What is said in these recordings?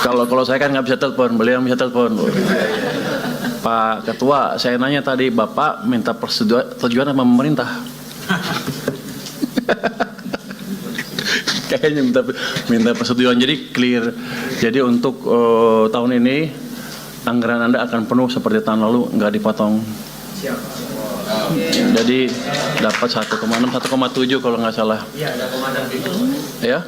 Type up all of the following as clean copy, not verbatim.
Kalau saya kan nggak bisa telepon, beliau yang bisa telepon. Pak Ketua, saya nanya tadi, Bapak minta persetujuan sama pemerintah? Kayaknya minta persetujuan, jadi clear. Jadi untuk tahun ini anggaran Anda akan penuh seperti tahun lalu, nggak dipotong. Jadi dapat 1,6, 1,7 kalau nggak salah. Iya, ada komandan itu. Ya?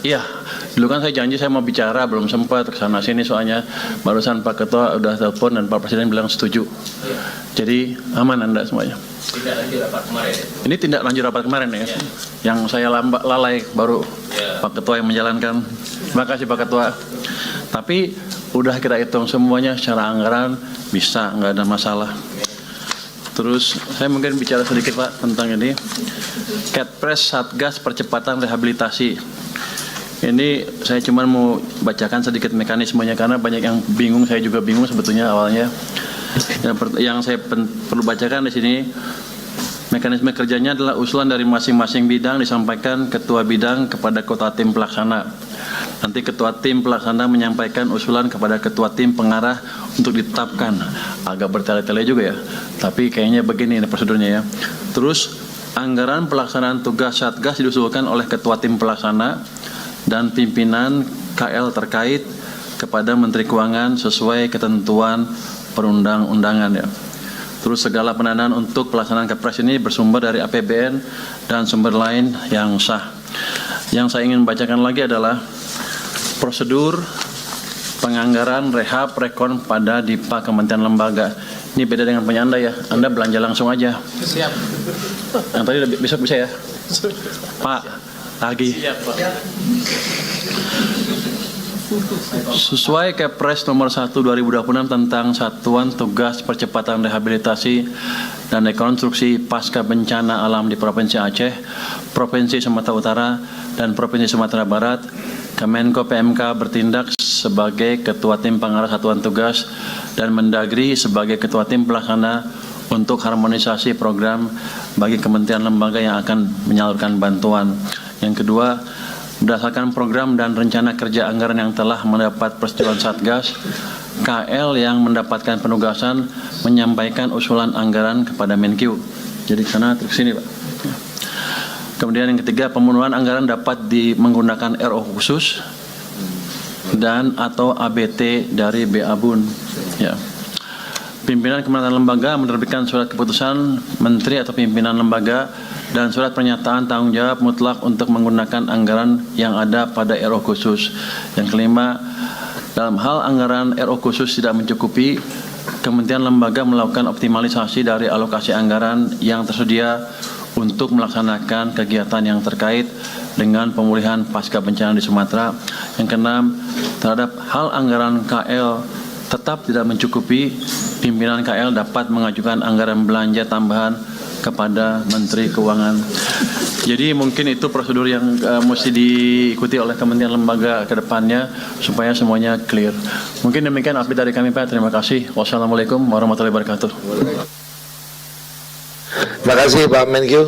Iya. Dulu kan saya janji saya mau bicara, belum sempat kesana sini soalnya barusan Pak Ketua udah telepon dan Pak Presiden bilang setuju. Jadi aman Anda semuanya. Tidak lanjut rapat kemarin. Ini tindak lanjut rapat kemarin ya. Yang saya lalai baru Pak Ketua yang menjalankan. Terima kasih Pak Ketua. Tapi udah kita hitung semuanya secara anggaran bisa, nggak ada masalah. Terus saya mungkin bicara sedikit Pak tentang ini. Ketpres Satgas Percepatan Rehabilitasi. Ini saya cuma mau bacakan sedikit mekanismenya karena banyak yang bingung, saya juga bingung sebetulnya awalnya. Yang saya perlu bacakan di sini, mekanisme kerjanya adalah usulan dari masing-masing bidang disampaikan ketua bidang kepada ketua tim pelaksana. Nanti ketua tim pelaksana menyampaikan usulan kepada ketua tim pengarah untuk ditetapkan. Agak bertele-tele juga ya, tapi kayaknya begini prosedurnya ya. Terus anggaran pelaksanaan tugas Satgas diusulkan oleh ketua tim pelaksana dan pimpinan KL terkait kepada Menteri Keuangan sesuai ketentuan perundang-undangan ya. Terus segala pendanaan untuk pelaksanaan Kepres ini bersumber dari APBN dan sumber lain yang sah. Yang saya ingin bacakan lagi adalah prosedur penganggaran rehab rekon pada DIPA Kementerian Lembaga. Ini beda dengan punya Anda ya. Anda belanja langsung aja. Siap. Yang tadi besok bisa ya. Pak, lagi. Siap, Pak. Sesuai Kepres nomor 1 2026 tentang Satuan Tugas Percepatan Rehabilitasi dan Rekonstruksi Pasca Bencana Alam di Provinsi Aceh, Provinsi Sumatera Utara, dan Provinsi Sumatera Barat, Kemenko PMK bertindak sebagai Ketua Tim Pengarah Satuan Tugas dan Mendagri sebagai Ketua Tim Pelaksana untuk harmonisasi program bagi kementerian lembaga yang akan menyalurkan bantuan. Yang kedua, berdasarkan program dan rencana kerja anggaran yang telah mendapat persetujuan Satgas, KL yang mendapatkan penugasan menyampaikan usulan anggaran kepada Menkyu. Jadi sana terus sini Pak. Kemudian yang ketiga, pemenuhan anggaran dapat menggunakan RO khusus dan atau ABT dari BABUN. Ya. Pimpinan Kementerian Lembaga menerbitkan surat keputusan Menteri atau pimpinan lembaga dan surat pernyataan tanggung jawab mutlak untuk menggunakan anggaran yang ada pada RO khusus. Yang kelima, dalam hal anggaran RO khusus tidak mencukupi, Kementerian Lembaga melakukan optimalisasi dari alokasi anggaran yang tersedia untuk melaksanakan kegiatan yang terkait dengan pemulihan pasca bencana di Sumatera. Yang keenam, terhadap hal anggaran KL tetap tidak mencukupi, pimpinan KL dapat mengajukan anggaran belanja tambahan kepada Menteri Keuangan. Jadi mungkin itu prosedur yang mesti diikuti oleh kementerian lembaga ke depannya supaya semuanya clear. Mungkin demikian update dari kami Pak. Terima kasih. Wassalamualaikum warahmatullahi wabarakatuh. Terima kasih Pak Menkyu.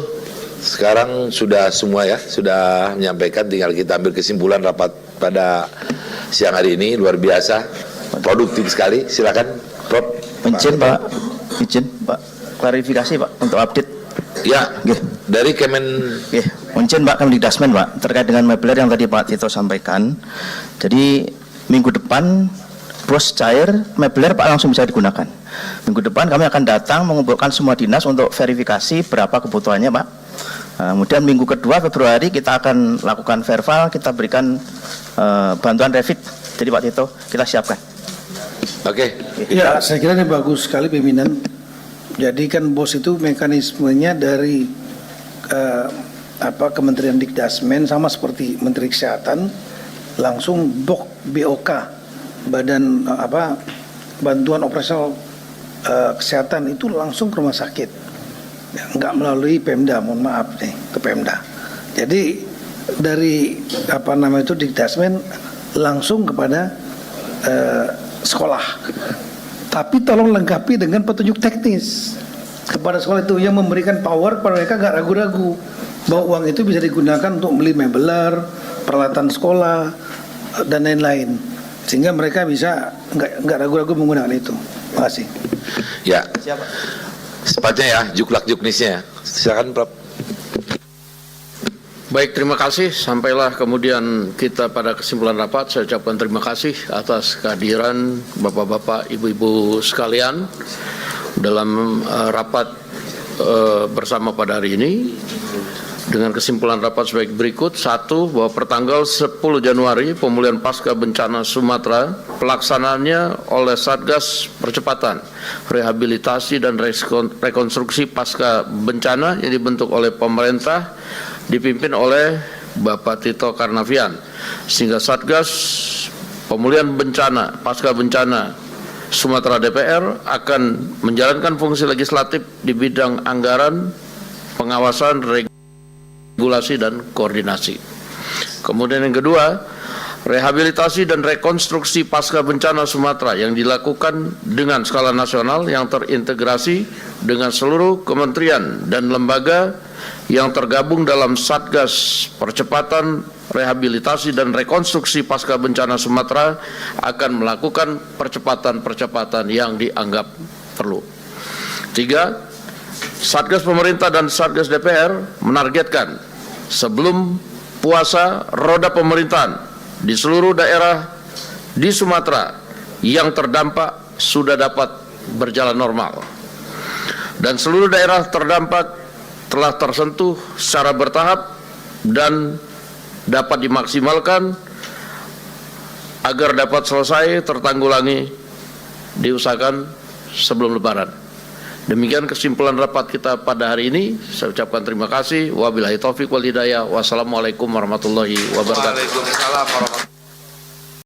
Sekarang sudah semua ya, sudah menyampaikan, tinggal kita ambil kesimpulan rapat pada siang hari ini. Luar biasa, produktif sekali. Silakan Prof. Izin Pak, izin Pak, klarifikasi Pak untuk update. Ya, dari Kemen. Izin Pak Kemdikdasmen Pak, terkait dengan Mebler yang tadi Pak Tito sampaikan. Jadi minggu depan bos cair Mebler Pak langsung bisa digunakan. Minggu depan kami akan datang mengumpulkan semua dinas untuk verifikasi berapa kebutuhannya Pak. Kemudian minggu kedua Februari kita akan lakukan verbal, kita berikan bantuan Revit. Jadi Pak Tito kita siapkan. Oke. Ya, saya kira ini bagus sekali pimpinan. Jadi kan bos itu mekanismenya dari Kementerian Dikdasmen sama seperti Menteri Kesehatan, langsung BOK, Badan Bantuan Operasional Kesehatan itu langsung ke rumah sakit, ya, nggak melalui Pemda, mohon maaf nih ke Pemda. Jadi dari Dikdasmen langsung kepada sekolah. Tapi tolong lengkapi dengan petunjuk teknis kepada sekolah itu yang memberikan power kepada mereka, gak ragu-ragu bahwa uang itu bisa digunakan untuk beli mebeler, peralatan sekolah, dan lain-lain, sehingga mereka bisa nggak ragu-ragu menggunakan itu. Terima kasih. Ya, sepatnya ya, juklak juknisnya. Silakan Prof. Baik, terima kasih. Sampailah kemudian kita pada kesimpulan rapat. Saya ucapkan terima kasih atas kehadiran Bapak-Bapak, Ibu-Ibu sekalian dalam rapat bersama pada hari ini. Dengan kesimpulan rapat sebagai berikut. 1. Bahwa pertanggal 10 Januari pemulihan pasca bencana Sumatera pelaksanaannya oleh Satgas Percepatan Rehabilitasi dan Rekonstruksi Pasca Bencana yang dibentuk oleh pemerintah dipimpin oleh Bapak Tito Karnavian, sehingga Satgas Pemulihan Bencana Pasca Bencana Sumatera DPR akan menjalankan fungsi legislatif di bidang anggaran, pengawasan, regulasi, dan koordinasi. Kemudian yang kedua, rehabilitasi dan rekonstruksi pasca bencana Sumatera yang dilakukan dengan skala nasional yang terintegrasi dengan seluruh kementerian dan lembaga yang tergabung dalam Satgas Percepatan Rehabilitasi dan Rekonstruksi Pasca Bencana Sumatera akan melakukan percepatan-percepatan yang dianggap perlu. 3. Satgas pemerintah dan Satgas DPR menargetkan sebelum puasa roda pemerintahan di seluruh daerah di Sumatera yang terdampak sudah dapat berjalan normal, dan seluruh daerah terdampak telah tersentuh secara bertahap dan dapat dimaksimalkan agar dapat selesai tertanggulangi, diusahakan sebelum Lebaran. Demikian kesimpulan rapat kita pada hari ini. Saya ucapkan terima kasih. Wabillahi taufiq wal hidayah. Wassalamualaikum warahmatullahi wabarakatuh. Waalaikumsalam warahmatullahi wabarakatuh.